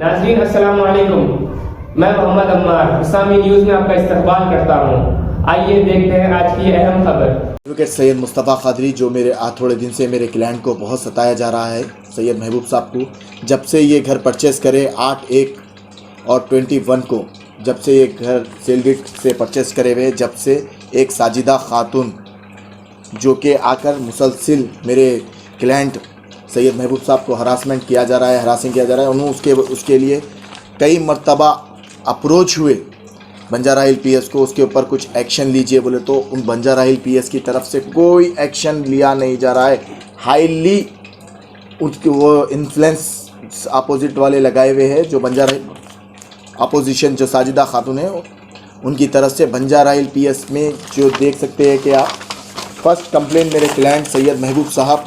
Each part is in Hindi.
नाज़रीन अस्सलाम वालेकुम, मैं मोहम्मद अम्मार इस्लामी न्यूज़ में आपका इस्तकबाल करता हूँ। आइए देखते हैं आज की अहम खबर। एडवोकेट सैयद मुस्तफ़ा क़ादरी जो मेरे थोड़े दिन से मेरे क्लाइंट को बहुत सताया जा रहा है, सैयद महबूब साहब को जब से ये घर परचेज़ करे 8/1 और 21 को जब से ये घर सेल डीड से परचेज़ करे हुए, जब से एक साजिदा खातून जो कि आकर मुसलसिल मेरे क्लाइंट सैयद महबूब साहब को हरासमेंट किया जा रहा है, हरासिंग किया जा रहा है। उन्होंने उसके लिए कई मरतबा अप्रोच हुए बंजारा हिल पीएस को, उसके ऊपर कुछ एक्शन लीजिए बोले तो उन बंजारा हिल पीएस की तरफ से कोई एक्शन लिया नहीं जा रहा है। हाईली उसके वो इन्फ्लुएंस अपोजिट वाले लगाए हुए हैं, जो बंजारा हिल अपोजिशन जो साजिदा खातून है उनकी तरफ से बंजारा हिल पीएस में जो देख सकते हैं कि आप फर्स्ट कंप्लेंट मेरे क्लाइंट सैयद महबूब साहब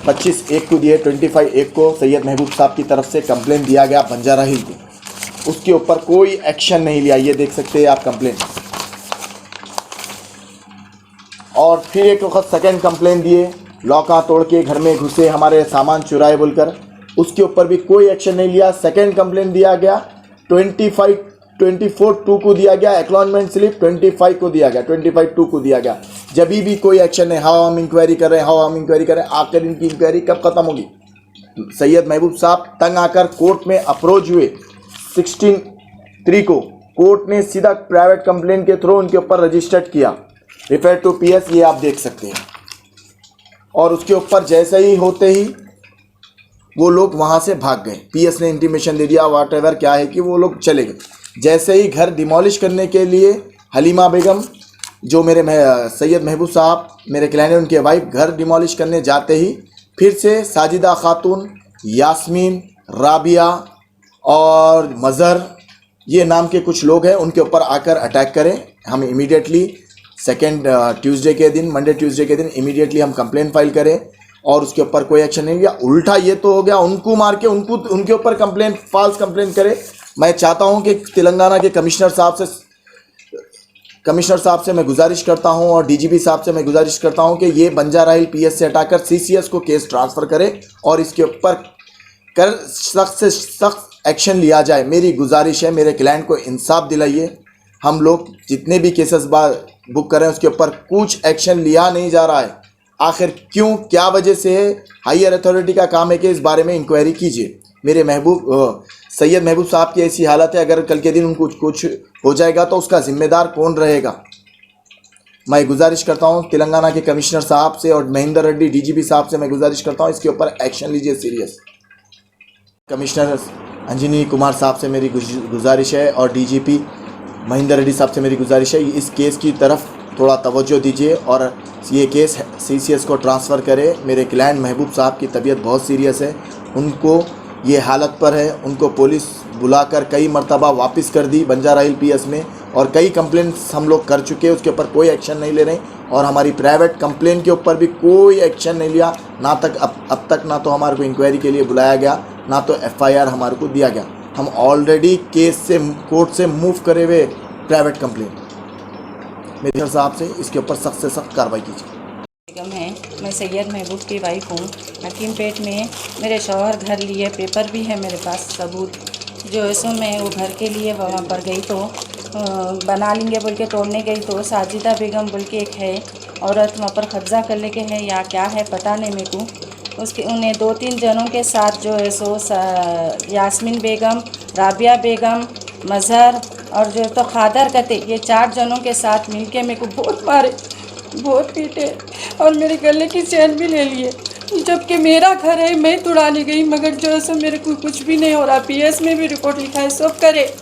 25/1 को दिए, 25/1 को सैयद महबूब साहब की तरफ से कंप्लेंट दिया गया बंजारा हिल को, उसके ऊपर कोई एक्शन नहीं लिया। ये देख सकते हैं आप कंप्लेंट। और फिर एक वक्त सेकेंड कंप्लेंट दिए, लॉका तोड़ के घर में घुसे, हमारे सामान चुराए बोलकर, उसके ऊपर भी कोई एक्शन नहीं लिया। सेकेंड कंप्लेंट दिया गया 24/2 को दिया गया, एक्नॉलेजमेंट स्लिप 25 को दिया गया, 25/2 को दिया गया। जब भी कोई एक्शन है, हाँ हम इंक्वायरी कर रहे हैं, हाँ हम इंक्वायरी कर रहे हैं, आकर इनकी इंक्वायरी कब ख़त्म होगी? सैयद महबूब साहब तंग आकर कोर्ट में अप्रोच हुए 16/3 को। कोर्ट ने सीधा प्राइवेट कंप्लेंट के थ्रू उनके ऊपर रजिस्टर्ड किया, रिफर टू पीएस, ये आप देख सकते हैं। और उसके ऊपर जैसे ही होते ही वो लोग वहाँ से भाग गए। पीएस ने इंटीमेशन दे दिया, वाट एवर क्या है कि वो लोग चले गए। जैसे ही घर डिमोलिश करने के लिए हलीमा बेगम जो मेरे सैयद महबूब साहब मेरे क्लाइंट उनके वाइफ घर डिमोलिश करने जाते ही फिर से साजिदा खातून, यास्मीन, राबिया और मज़हर ये नाम के कुछ लोग हैं, उनके ऊपर आकर अटैक करें। हम इमीडिएटली सेकेंड ट्यूसडे के दिन, मंडे ट्यूसडे के दिन इमीडिएटली हम कंप्लेंट फाइल करें और उसके ऊपर कोई एक्शन नहीं लिया। उल्टा ये तो हो गया, उनको मार के उनके ऊपर कंप्लेंट, फॉल्स कंप्लेंट करे। मैं चाहता हूं कि तेलंगाना के कमिश्नर साहब से मैं गुजारिश करता हूं और डीजीपी साहब से मैं गुजारिश करता हूं कि ये बंजारा हिल पीएस से हटाकर सीसीएस को केस ट्रांसफ़र करे और इसके ऊपर सख्त से सख्त एक्शन लिया जाए। मेरी गुजारिश है, मेरे क्लाइंट को इंसाफ दिलाइए। हम लोग जितने भी केसेस बुक कर रहे हैं उसके ऊपर कुछ एक्शन लिया नहीं जा रहा है। आखिर क्यों, क्या वजह से है? हायर अथॉरिटी का काम है कि इस बारे में इंक्वायरी कीजिए। मेरे सैयद महबूब साहब की ऐसी हालत है, अगर कल के दिन उनको कुछ हो जाएगा तो उसका जिम्मेदार कौन रहेगा? मैं गुजारिश करता हूं तेलंगाना के कमिश्नर साहब से और महेंद्र रेड्डी डीजीपी साहब से मैं गुजारिश करता हूं इसके ऊपर एक्शन लीजिए सीरियस। कमिश्नर अंजनी कुमार साहब से मेरी गुजारिश है और डीजीपी महेंद्र रेड्डी साहब से मेरी गुजारिश है, इस केस की तरफ थोड़ा तवज्जो दीजिए और ये केस सीसीएस को ट्रांसफ़र करें। मेरे क्लाइंट महबूब साहब की तबीयत बहुत सीरियस है, उनको ये हालत पर है। उनको पुलिस बुलाकर कई मरतबा वापस कर दी बंजारा हिल पीएस में और कई कंप्लेंट्स हम लोग कर चुके हैं, उसके ऊपर कोई एक्शन नहीं ले रहे और हमारी प्राइवेट कंप्लेंट के ऊपर भी कोई एक्शन नहीं लिया। ना तक अब तक ना तो हमारे को इंक्वायरी के लिए बुलाया गया, ना तो एफआईआर हमारे को दिया गया। हम ऑलरेडी केस से कोर्ट से मूव करे हुए प्राइवेट कंप्लेंट। मेजर साहब से इसके ऊपर सख्त से सख्त कार्रवाई कीजिए। बेगम है, मैं सैयद महबूब की वाइफ हूँ। हकीमपेट में मेरे शौहर घर लिए, पेपर भी है मेरे पास सबूत। जो है सो मैं वो घर के लिए वहाँ पर गई तो बना लेंगे बोल के तोड़ने गई तो साजिदा बेगम बोल के एक है औरत वहाँ पर कब्ज़ा कर लेके है या क्या है पता नहीं मेरे को। उसके उन्हें 2-3 जनों के साथ जो है सो यास्मीन बेगम, राबिया बेगम, मज़हर और जो तो खादर कते, ये 4 जनों के साथ मिलके मेरे को बहुत मारे, बहुत पीटे और मेरे गले की चैन भी ले लिए। जबकि मेरा घर है, मैं तुड़ाने गई मगर जो है सो मेरे को कुछ भी नहीं हो रहा। पीएस में भी रिपोर्ट लिखा है, सब करे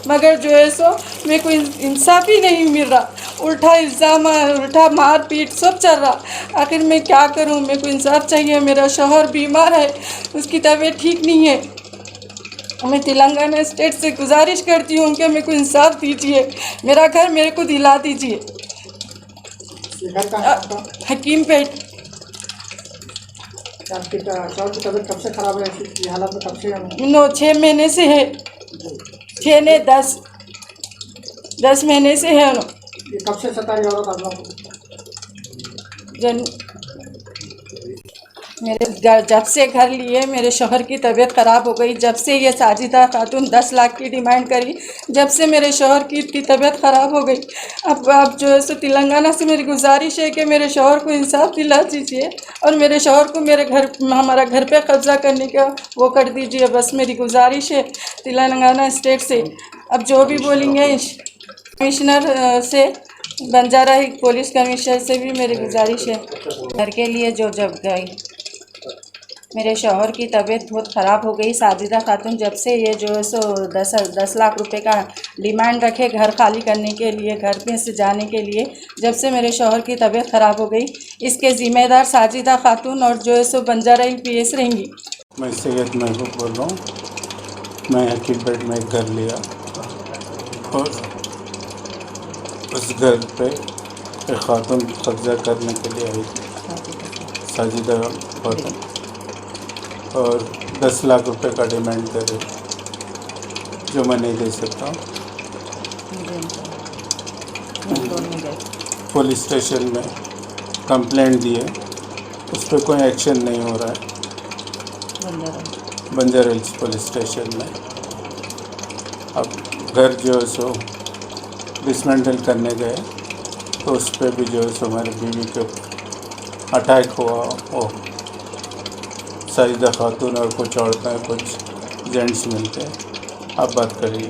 मगर जो है सो मेरे को इंसाफ ही नहीं मिल रहा। उल्टा इल्ज़ाम, उल्टा मार पीट सब चल रहा। आखिर मैं क्या करूं? मेरे को इंसाफ चाहिए। मेरा शौहर बीमार है, उसकी तबीयत ठीक नहीं है। मैं तेलंगाना स्टेट से गुजारिश करती हूँ कि मेरे को इंसाफ दीजिए, मेरा घर मेरे को दिला दीजिए। हकीमपेट। आपकी तबीयत कब से खराब है? ये हालत में कब से? 6 महीने से है, 6 ने 10 महीने से है। ये कब से सता रही औरत आप लोगों को? जब से घर लिए मेरे शोहर की तबीयत ख़राब हो गई, जब से ये साजिदा खातून 10 लाख की डिमांड करी, जब से मेरे शोहर की इतनी तबीयत ख़राब हो गई। अब जो है सो तेलंगाना से मेरी गुजारिश है कि मेरे शोहर को इंसाफ दिला दीजिए और मेरे शोहर को मेरे घर, हमारा घर पे कब्ज़ा करने का वो कर दीजिए। बस मेरी गुजारिश है तेलंगाना स्टेट से। अब जो भी बोलेंगे कमिश्नर से, बंजारा हिल पुलिस कमिश्नर से भी मेरी गुजारिश है। घर के लिए जो जब गई, मेरे शौहर की तबीयत बहुत ख़राब हो गई। साजिदा खातून जब से ये जो है सो 10 लाख रुपए का डिमांड रखे घर खाली करने के लिए, घर पे से जाने के लिए, जब से मेरे शौहर की तबीयत ख़राब हो गई, इसके ज़िम्मेदार साजिदा खातून और जो है सो बंजारा हिल PS रहेंगी। मैं सैयद महबूब बोल रहा हूँ। मैं हकीमपेट में एक घर लिया और उस घर पे एक खातून कब्ज़ा करने के लिए आई थी, साजिदा खातून, और 10 लाख रुपए का डिमांड करे जो मैं नहीं दे सकता। पुलिस स्टेशन में कंप्लेंट दी है, उस पर कोई एक्शन नहीं हो रहा है। बंजारा हिल्स पुलिस स्टेशन में अब घर जो है सो डिसमेंटल करने गए तो उस पर भी जो है सो हमारी बीवी के अटैक हुआ। वो साजिदा खातून और कुछ औरतें, कुछ जेंट्स मिलते हैं। आप बात करिए।